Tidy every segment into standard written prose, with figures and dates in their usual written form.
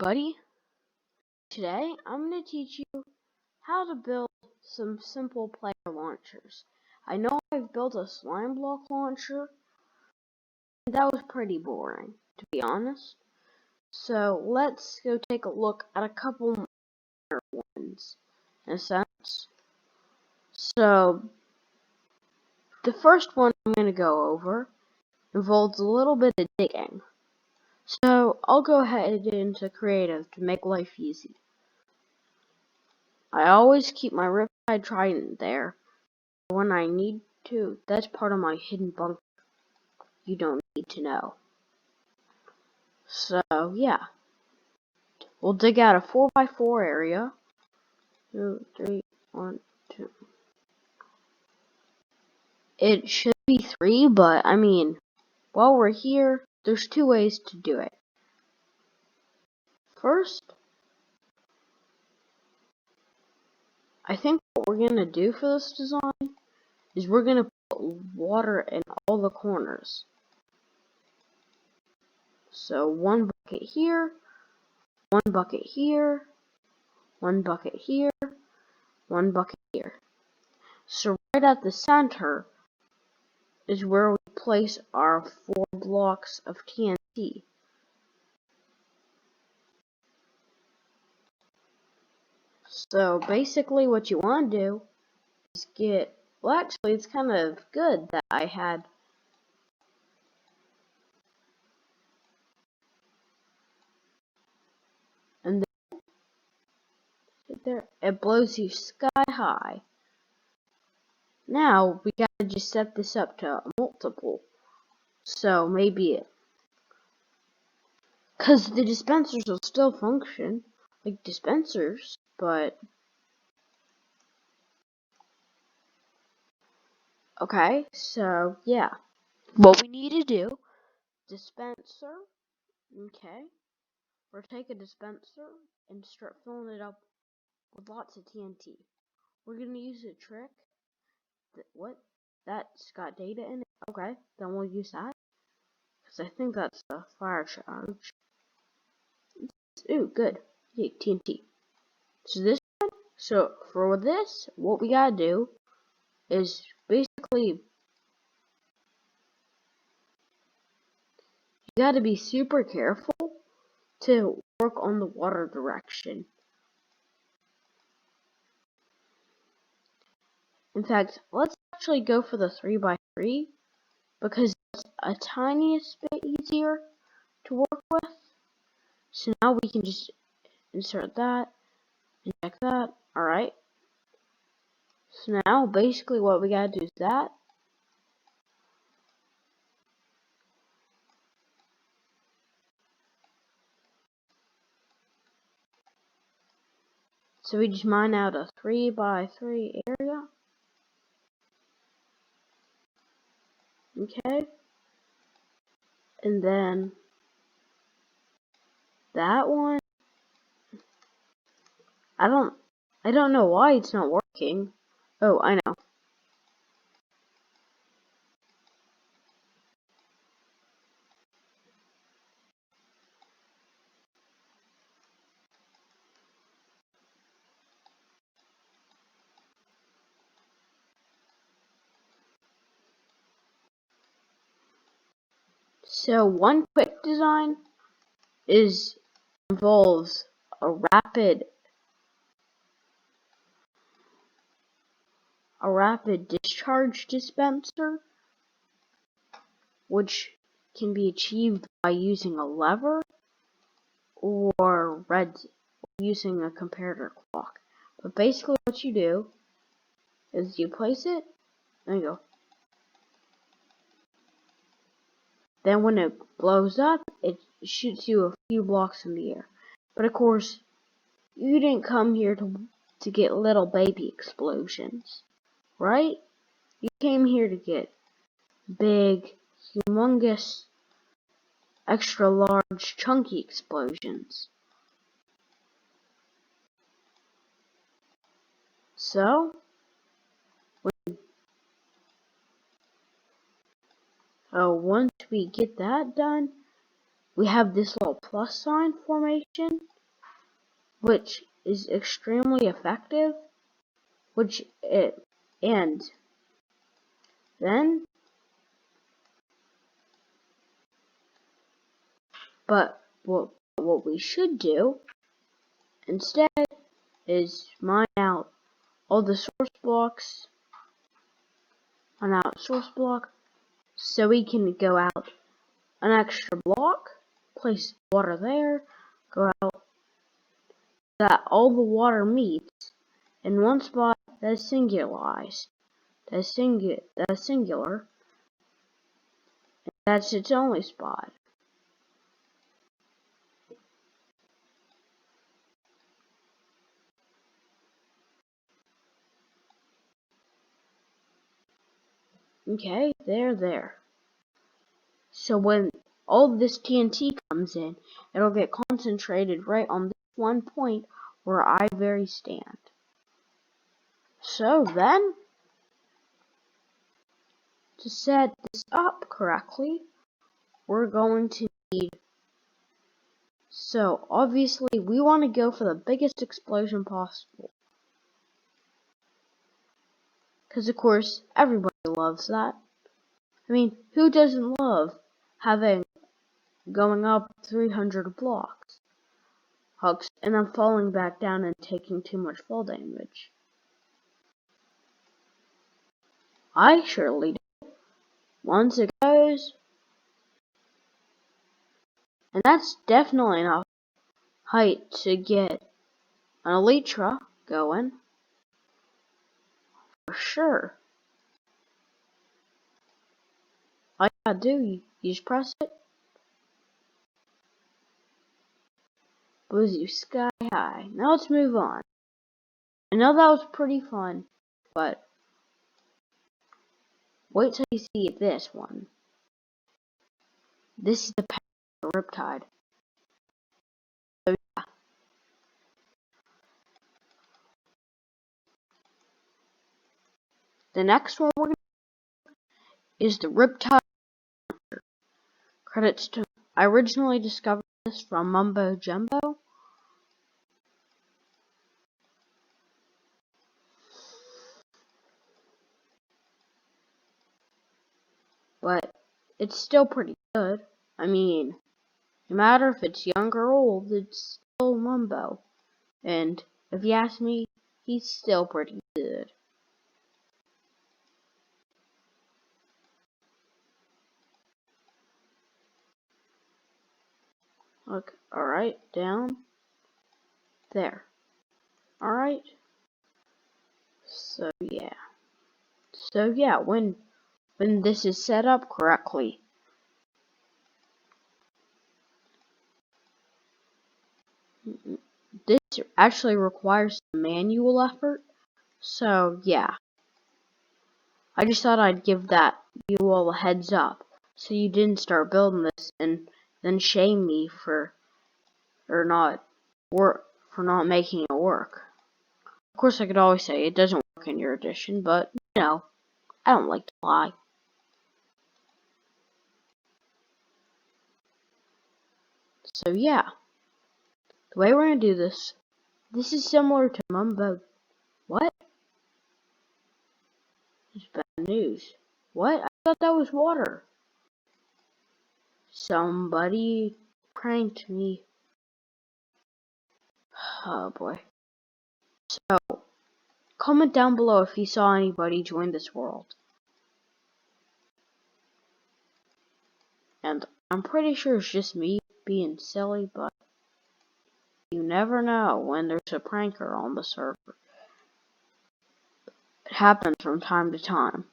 everybody. Today I'm going to teach you how to build some simple player launchers. I know I've built a slime block launcher, and that was pretty boring, to be honest. So let's go take a look at a couple more ones, in a sense. So the first one I'm going to go over involves a little bit of digging. So I'll go ahead into creative to make life easy. I always keep my Riptide Trident there when I need to. That's part of my hidden bunker you don't need to know. So, yeah. We'll dig out a 4x4 area. 2, 3, 1, 2. It should be 3, but I mean, while we're here, there's 2 ways to do it. First, I think what we're going to do for this design is we're going to put water in all the corners. So, 1 bucket here, 1 bucket here, 1 bucket here, 1 bucket here. So right at the center is where we place our 4 blocks of TNT. So basically what you want to do is well actually it's kind of good that I had and there it blows you sky high. Now we gotta just set this up to multiple. So maybe because the dispensers will still function like dispensers, but okay, so yeah. What we need to do, dispenser, okay, or take a dispenser and start filling it up with lots of TNT. We're going to use a trick. That's got data in it. Okay, then we'll use that. Because I think that's a fire charge. Ooh, good. Hey, TNT. So for this, what we gotta do is basically, you gotta be super careful to work on the water direction. In fact, let's actually go for the 3x3 because it's a tiniest bit easier to work with. So now we can just insert that and check that. Alright. So now basically what we gotta do is that. So we just mine out a 3x3 area. Okay. And then that one. I don't know why it's not working. Oh, I know. So one quick design involves a rapid discharge dispenser, which can be achieved by using a lever or using a comparator clock. But basically what you do is you place it, there you go. Then when it blows up, it shoots you a few blocks in the air. But of course, you didn't come here to get little baby explosions, right? You came here to get big, humongous, extra large, chunky explosions. So, once we get that done, we have this little plus sign formation, which is extremely effective, and then, but what we should do instead is mine out all the source blocks on our source block, so we can go out an extra block, place water there, go out that all the water meets in one spot that is singularized, that is singular, and that's its only spot. Okay, there. So when all this TNT comes in, it'll get concentrated right on this one point where I stand. So then, to set this up correctly, we're going to need, so obviously we want to go for the biggest explosion possible. Because of course, everybody loves that. I mean, who doesn't love going up 300 blocks, hucks, and then falling back down and taking too much fall damage? I surely do. Once it goes, and that's definitely enough height to get an Elytra going, for sure. All you gotta do, you just press it, blows you sky high. Now let's move on. I know that was pretty fun, but wait till you see this one. This is the path of the Riptide. So yeah. The next one we're gonna do is the Riptide. Credits to, I originally discovered this from Mumbo Jumbo. But it's still pretty good. I mean, no matter if it's young or old, it's still Mumbo. And if you ask me, he's still pretty good. Look, alright, down. There. Alright. So yeah, when this is set up correctly, this actually requires some manual effort. So yeah, I just thought I'd give you all a heads up, so you didn't start building this and then shame me for not making it work. Of course, I could always say it doesn't work in your edition, but you know, I don't like to lie. So yeah, the way we're gonna do this is similar to Mumbo. What? It's bad news. What? I thought that was water. Somebody pranked me. Oh boy. So, comment down below if you saw anybody join this world. And I'm pretty sure it's just me being silly, but you never know when there's a pranker on the server. It happens from time to time.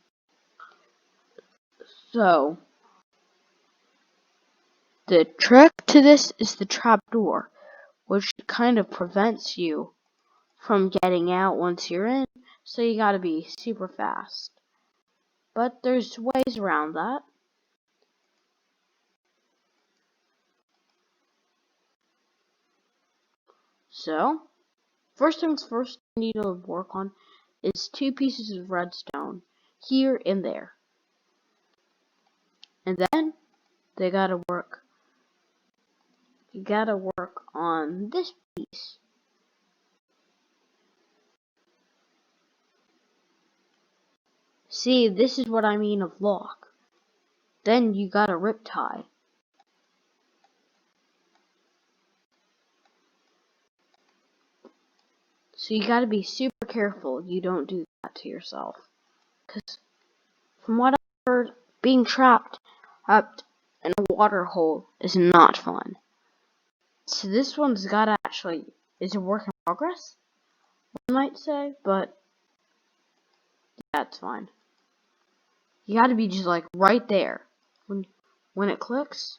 So, the trick to this is the trapdoor, which kind of prevents you from getting out once you're in, so you gotta be super fast. But there's ways around that. So, first things first you need to work on is 2 pieces of redstone, here and there. And then, you gotta work on this piece. See, this is what I mean of lock. Then you got a riptide. So you gotta be super careful you don't do that to yourself. Because from what I've heard, being trapped up in a water hole is not fun. So this one's gotta actually, is a work in progress, one might say, but that's fine. You gotta be just like right there. When it clicks,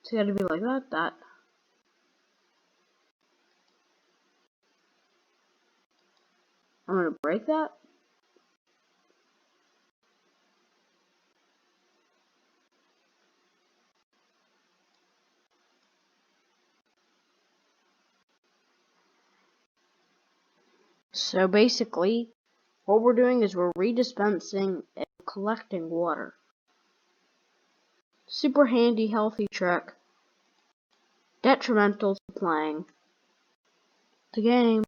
so you gotta be like that. I'm gonna break that. So basically, what we're doing is we're redispensing and collecting water. Super handy, healthy trick. Detrimental to playing the game.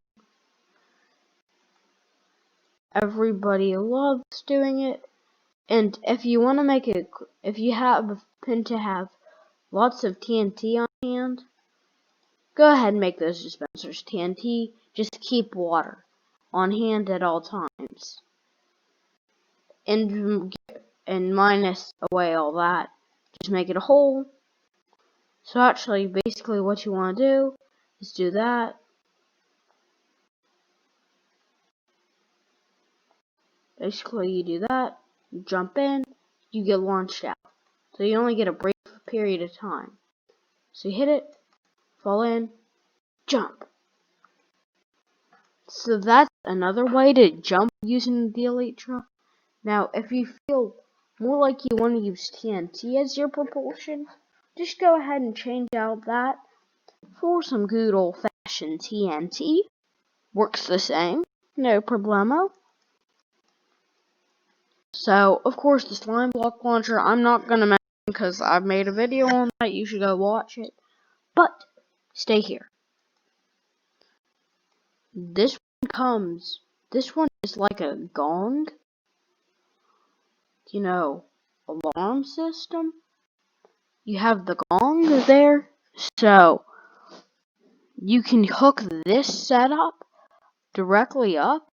Everybody loves doing it. And if you want to make it, if you happen to have lots of TNT on hand, go ahead and make those dispensers TNT. Just keep water on hand at all times. And minus away all that. Just make it a hole. So actually, basically what you want to do is do that. Basically, you do that, you jump in, you get launched out. So you only get a brief period of time. So you hit it, fall in, jump. So that's another way to jump using the Elytra. Now, if you feel more like you want to use TNT as your propulsion, just go ahead and change out that for some good old-fashioned TNT. Works the same, no problemo. So, of course, the slime block launcher, I'm not going to mention because I've made a video on that. You should go watch it. But, stay here. This one is like a gong. You know, alarm system. You have the gong there. So, you can hook this setup directly up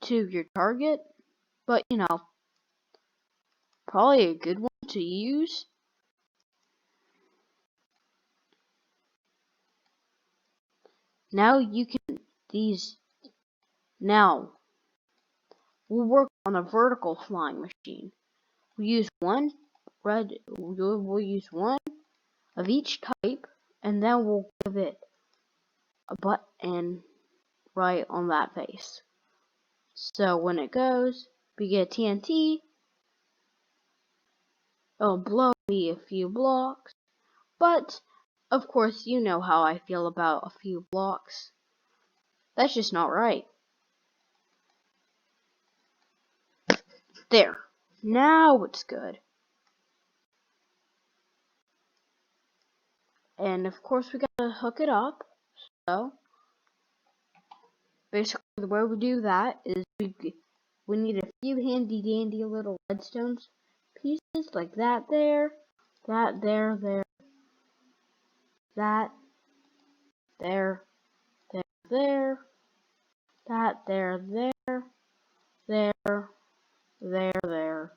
to your target. But, you know, probably a good one to use. Now you can, now we'll work on a vertical flying machine. We'll use one of each type, and then we'll give it a button right on that face. So when it goes, we get TNT. It'll blow me a few blocks, but of course you know how I feel about a few blocks. That's just not right. There. Now it's good. And of course we gotta hook it up. So basically the way we do that is we need a few handy dandy little redstone pieces like that there, that there, that there, there, that there, there.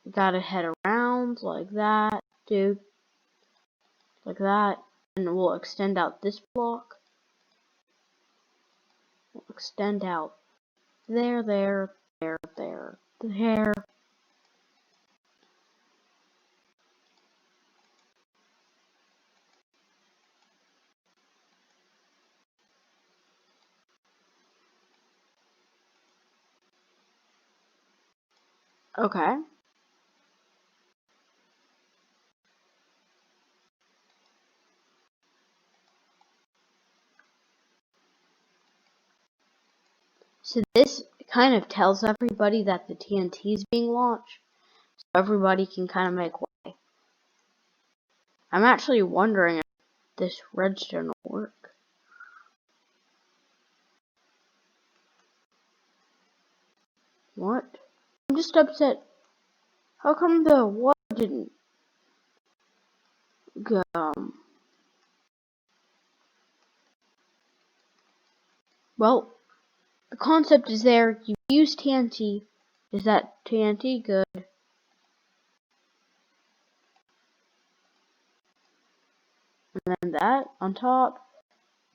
You gotta head around like that, dude, like that, and we'll extend out this block. We'll extend out there. Okay. So this kind of tells everybody that the TNT is being launched, so everybody can kind of make way. I'm actually wondering if this redstone will work. What? I'm just upset. How come the water didn't go? Well, the concept is there. You use TNT. Is that TNT good? And then that on top.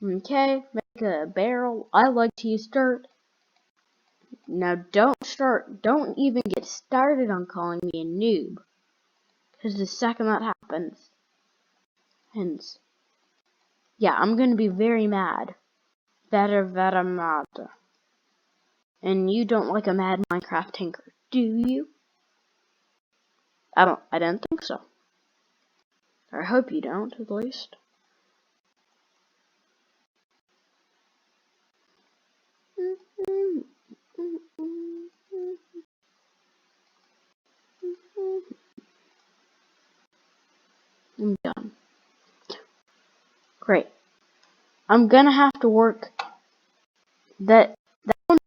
Okay, make a barrel. I like to use dirt. Now don't even get started on calling me a noob. Because the second that happens, yeah, I'm gonna be very mad. Very mad. And you don't like a mad Minecraft tinker, do you? I didn't think so. I hope you don't, at least. I'm done. Great. I'm gonna have to work that one.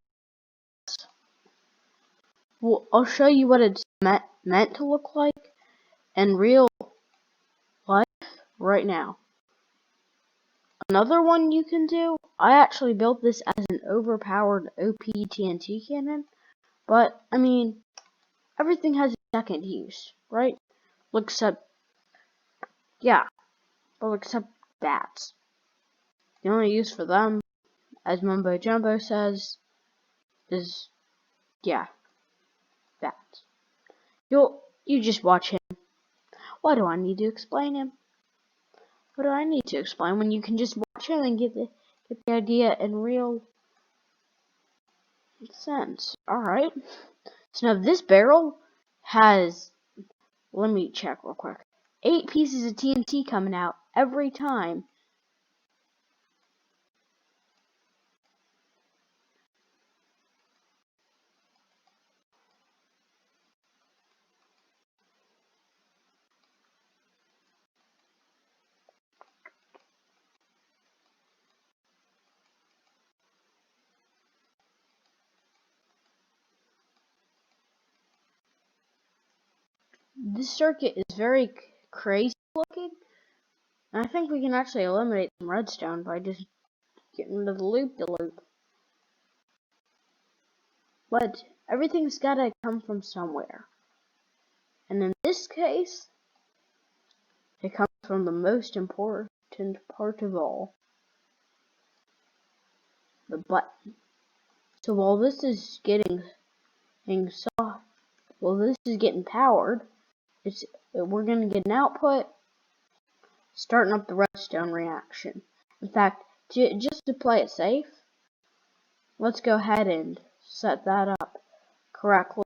Well, I'll show you what it's meant to look like in real life right now. Another one you can do, I actually built this as an overpowered OP TNT cannon, but I mean, everything has a second use, right? Except bats. The only use for them, as Mumbo Jumbo says, is, bats. You just watch him. Why do I need to explain him? What do I need to explain when you can just watch him and get the idea in real sense? Alright. So now this barrel has, let me check real quick, 8 pieces of TNT coming out every time. This circuit is very crazy looking, and I think we can actually eliminate some redstone by just getting rid of the loop-de-loop. But everything's gotta come from somewhere. And in this case, it comes from the most important part of all, the button. So while this is getting soft, while this is getting powered, we're gonna get an output starting up the redstone reaction. In fact, just to play it safe, let's go ahead and set that up correctly,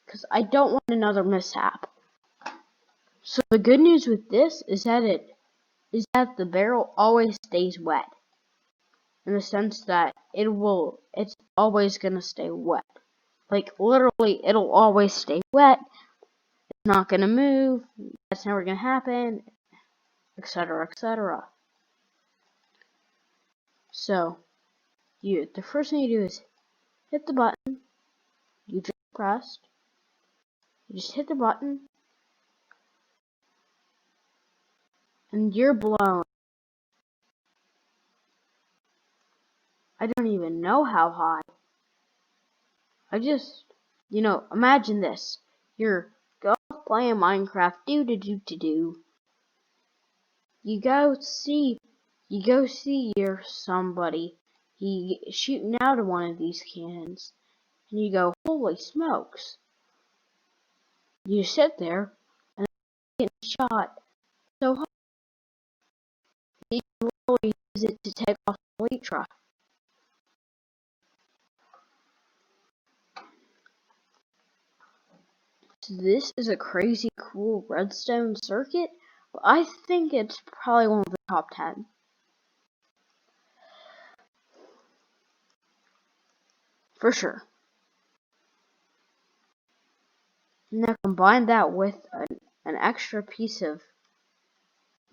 because I don't want another mishap. So the good news with this is that the barrel always stays wet, in the sense that it's always gonna stay wet. Like literally, it'll always stay wet. It's not gonna move. That's never gonna happen, etc., etc. So the first thing you do is hit the button. You just pressed. You just hit the button, and you're blown. I don't even know how high. I just, imagine this. You're playing Minecraft, do. You go see somebody. He shooting out of one of these cannons, and you go, holy smokes! You sit there and get shot so hard you can literally use it to take off the elytra. So this is a crazy cool redstone circuit, but I think it's probably one of the top 10. For sure. Now combine that with an extra piece of...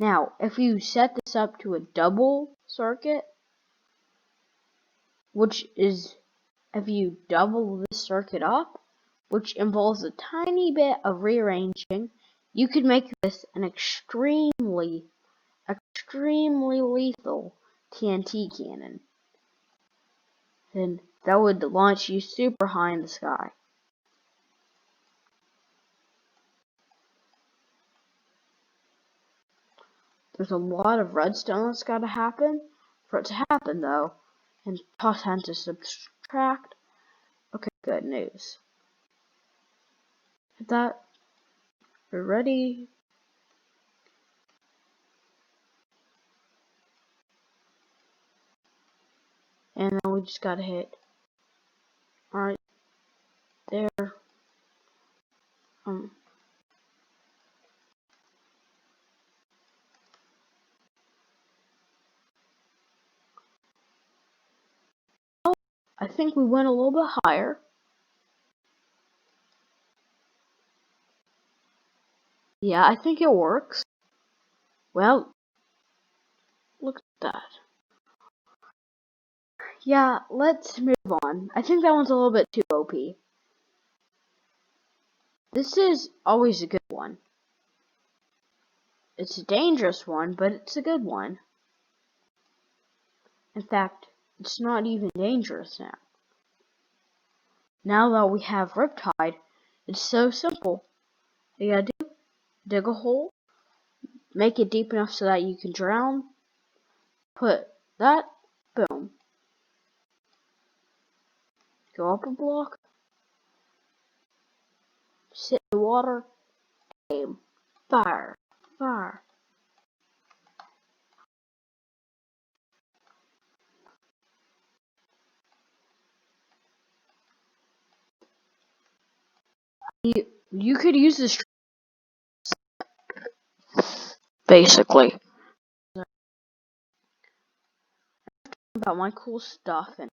Now, if you set this up to a double circuit, which is if you double this circuit up, which involves a tiny bit of rearranging, you could make this an extremely lethal TNT cannon. Then that would launch you super high in the sky. There's a lot of redstone that's gotta happen for it to happen though. And toss time to subtract. Okay, good news. Hit that. We're ready. And then we just gotta hit. Alright. There. I think we went a little bit higher. Yeah, I think it works. Well, look at that. Yeah, let's move on. I think that one's a little bit too OP. This is always a good one. It's a dangerous one, but it's a good one. In fact, it's not even dangerous now. Now that we have Riptide, it's so simple. You gotta do, dig a hole, make it deep enough so that you can drown, put that, boom. Go up a block, sit in the water, aim, fire, fire. You could use this basically. About my cool stuff, and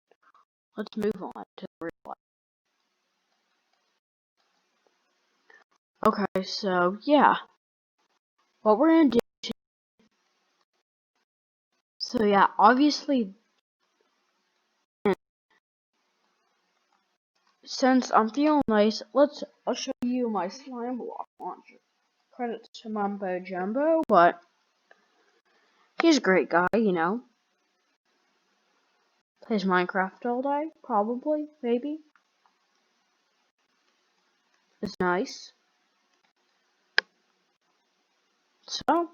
let's move on to real life. Okay, so yeah, what we're gonna do. So yeah, obviously, since I'm feeling nice, I'll show you my slime block launcher. Credits to Mumbo Jumbo, but he's a great guy, you know. Plays Minecraft all day, probably, maybe. It's nice. So,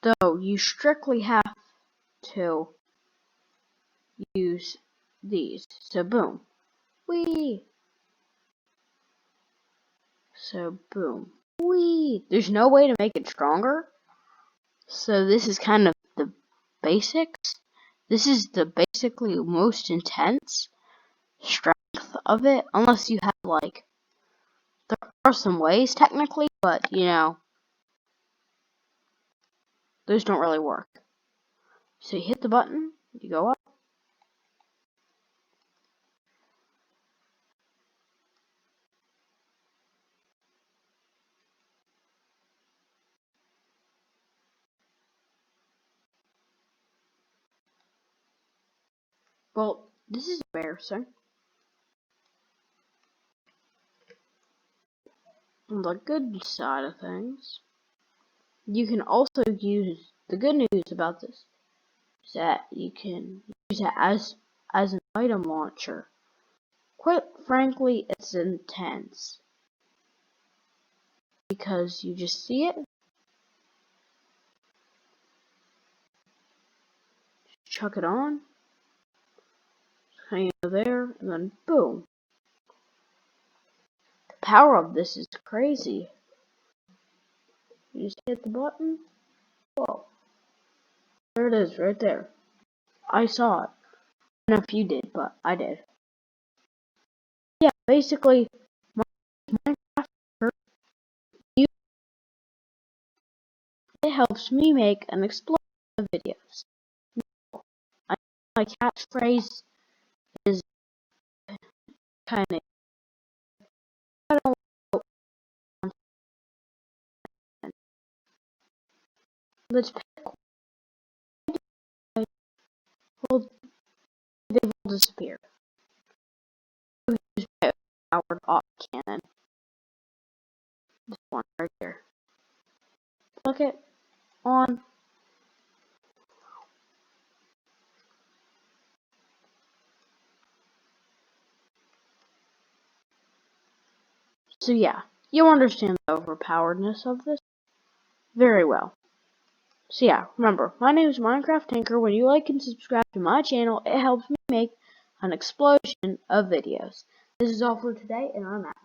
though, you strictly have to use these. So, boom. Whee! So, boom. Whee! There's no way to make it stronger. So, this is kind of the basics. This is the basically most intense strength of it, unless you have, like, there are some ways technically, but, you know, those don't really work. So you hit the button, you go up. Well, this is embarrassing. On the good side of things, you can also use the good news about this is that you can use it as an item launcher. Quite frankly, it's intense because you just see it, chuck it on, hang it there, and then boom. The power of this is crazy. You just hit the button. Whoa. There it is, right there. I saw it. I don't know if you did, but I did. Yeah, basically, Minecraft, it helps me make an explosion of videos. My catchphrase is kind of, I don't know, let's well, they will disappear. Use my powered off cannon. This one right here. Click it on. So yeah, you understand the overpoweredness of this very well. So yeah, remember, my name is Minecraft Tinker. When you like and subscribe to my channel, it helps me make an explosion of videos. This is all for today, and I'm out.